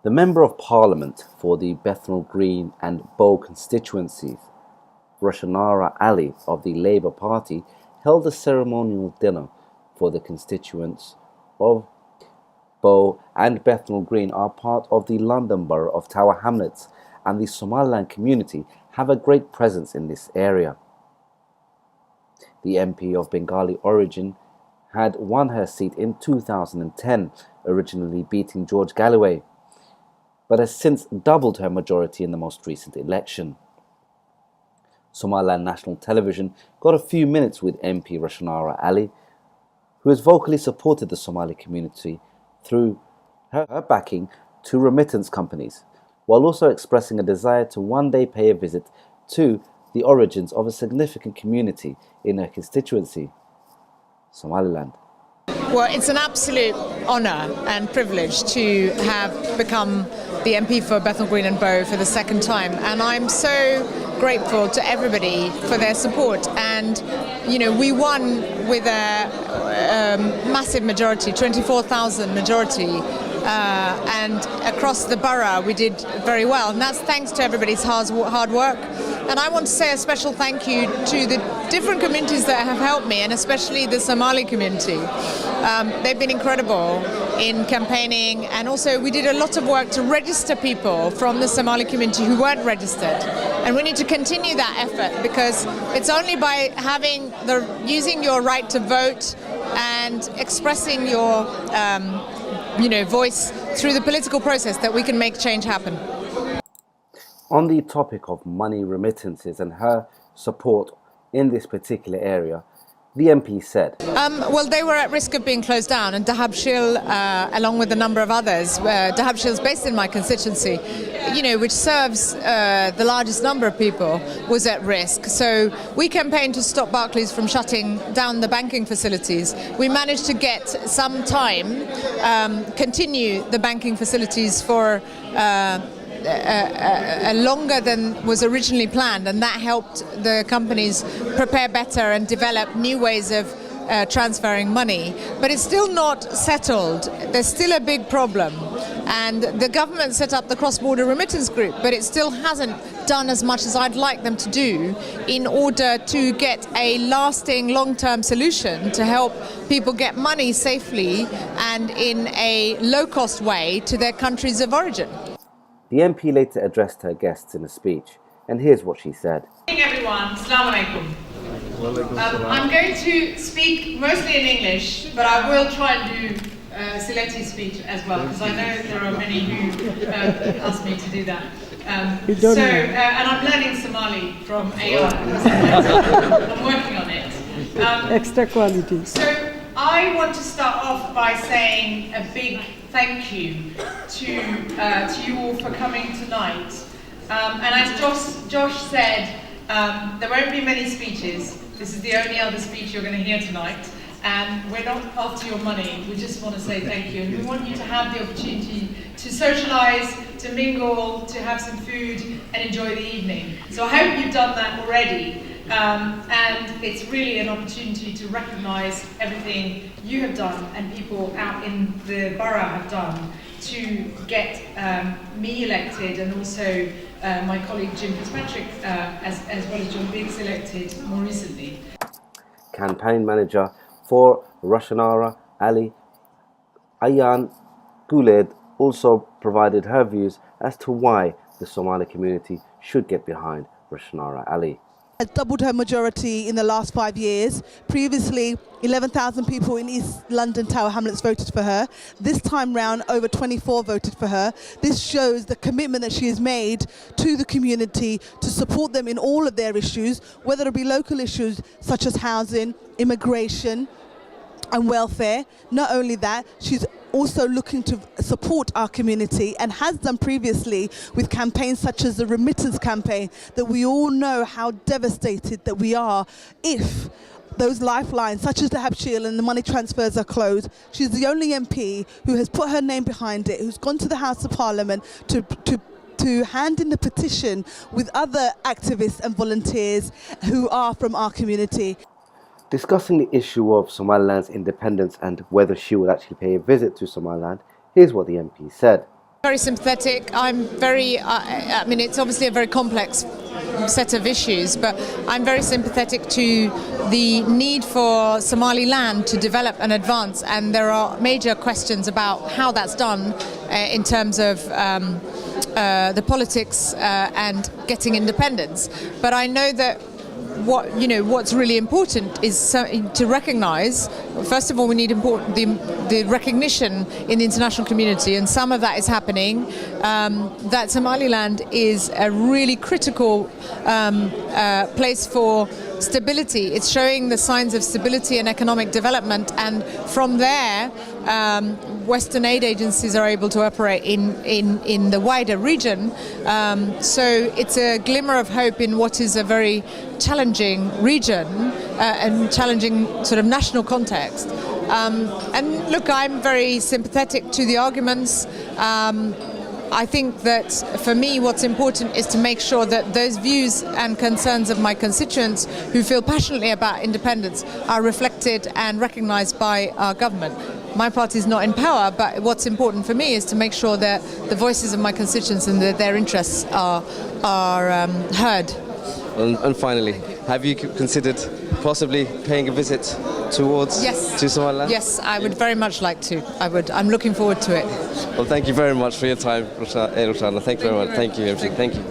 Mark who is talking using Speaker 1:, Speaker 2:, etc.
Speaker 1: The Member of Parliament for the Bethnal Green and Bow constituencies, Rushanara Ali of the Labour Party, held a ceremonial dinner for the constituents of Bow and Bethnal Green are part of the London Borough of Tower Hamlets, and the Somaliland community have a great presence in this area. The MP of Bengali origin had won her seat in 2010, originally beating George Galloway, but has since doubled her majority in the most recent election. Somaliland National Television got a few minutes with MP Rushanara Ali, who has vocally supported the Somali community through her backing to remittance companies, while also expressing a desire to one day pay a visit to the origins of a significant community in her constituency, Somaliland.
Speaker 2: Well, it's an absolute honour and privilege to have become the MP for Bethnal Green and Bow for the second time, and I'm so grateful to everybody for their support. And we won with a massive majority, 24,000 majority, and across the borough we did very well, and that's thanks to everybody's hard work. And I want to say a special thank you to the different communities that have helped me, and especially the Somali community. They've been incredible in campaigning, and also we did a lot of work to register people from the Somali community who weren't registered. And we need to continue that effort, because it's only by using your right to vote and expressing your voice through the political process that we can make change happen.
Speaker 1: On the topic of money remittances and her support in this particular area, the MP said,
Speaker 2: well, they were at risk of being closed down, and Dahabshil, along with a number of others, Dahabshil is based in my constituency, which serves the largest number of people, was at risk. So we campaigned to stop Barclays from shutting down the banking facilities. We managed to get some time, continue the banking facilities for longer than was originally planned, and that helped the companies prepare better and develop new ways of transferring money. But it's still not settled. There's still a big problem, and the government set up the cross-border remittance group, but it still hasn't done as much as I'd like them to do in order to get a lasting long-term solution to help people get money safely and in a low-cost way to their countries of origin.
Speaker 1: The MP later addressed her guests in a speech, and here's what she said.
Speaker 3: Good evening, everyone. Assalamu alaikum. I'm going to speak mostly in English, but I will try and do Sileti speech as well, because I know there are many who ask me to do that. And I'm learning Somali from AI. I'm working on it.
Speaker 4: Extra quality.
Speaker 3: So I want to start off by saying a big thank you to you all for coming tonight. And as Josh said, there won't be many speeches. This is the only other speech you're going to hear tonight. And we're not after your money. We just want to say thank you. And we want you to have the opportunity to socialise, to mingle, to have some food and enjoy the evening. So I hope you've done that already. And it's really an opportunity to recognise everything you have done and people out in the borough have done to get me elected, and also my colleague Jim Fitzpatrick, as well as John Biggs, elected more recently.
Speaker 1: Campaign manager for Rushanara Ali, Ayan Guled, also provided her views as to why the Somali community should get behind Rushanara Ali.
Speaker 5: Has doubled her majority in the last 5 years. Previously, 11,000 people in East London Tower Hamlets voted for her. This time round, over 24 voted for her. This shows the commitment that she has made to the community to support them in all of their issues, whether it be local issues such as housing, immigration and welfare. Not only that, she's also looking to support our community, and has done previously with campaigns such as the remittance campaign, that we all know how devastated that we are if those lifelines such as the Habshil and the money transfers are closed. She's the only MP who has put her name behind it, who's gone to the House of Parliament to hand in the petition with other activists and volunteers who are from our community.
Speaker 1: Discussing the issue of Somaliland's independence and whether she will actually pay a visit to Somaliland, here's what the MP said.
Speaker 2: Very sympathetic. I mean, it's obviously a very complex set of issues, but I'm very sympathetic to the need for Somaliland to develop and advance, and there are major questions about how that's done in terms of the politics and getting independence. But I know that what's really important is to recognise, first of all, we need the recognition in the international community, and some of that is happening, that Somaliland is a really critical place for stability. It's showing the signs of stability and economic development, and from there Western aid agencies are able to operate in the wider region. So it's a glimmer of hope in what is a very challenging region and challenging sort of national context. And look, I'm very sympathetic to the arguments. I think that for me what's important is to make sure that those views and concerns of my constituents who feel passionately about independence are reflected and recognised by our government. My party is not in power, but what's important for me is to make sure that the voices of my constituents and their interests are heard.
Speaker 6: And finally, have you considered possibly paying a visit to Somaliland?
Speaker 2: Yes, I would very much like to. I'm looking forward to it.
Speaker 6: Well, thank you very much for your time, Rushanara. Thank you very much. Thank you.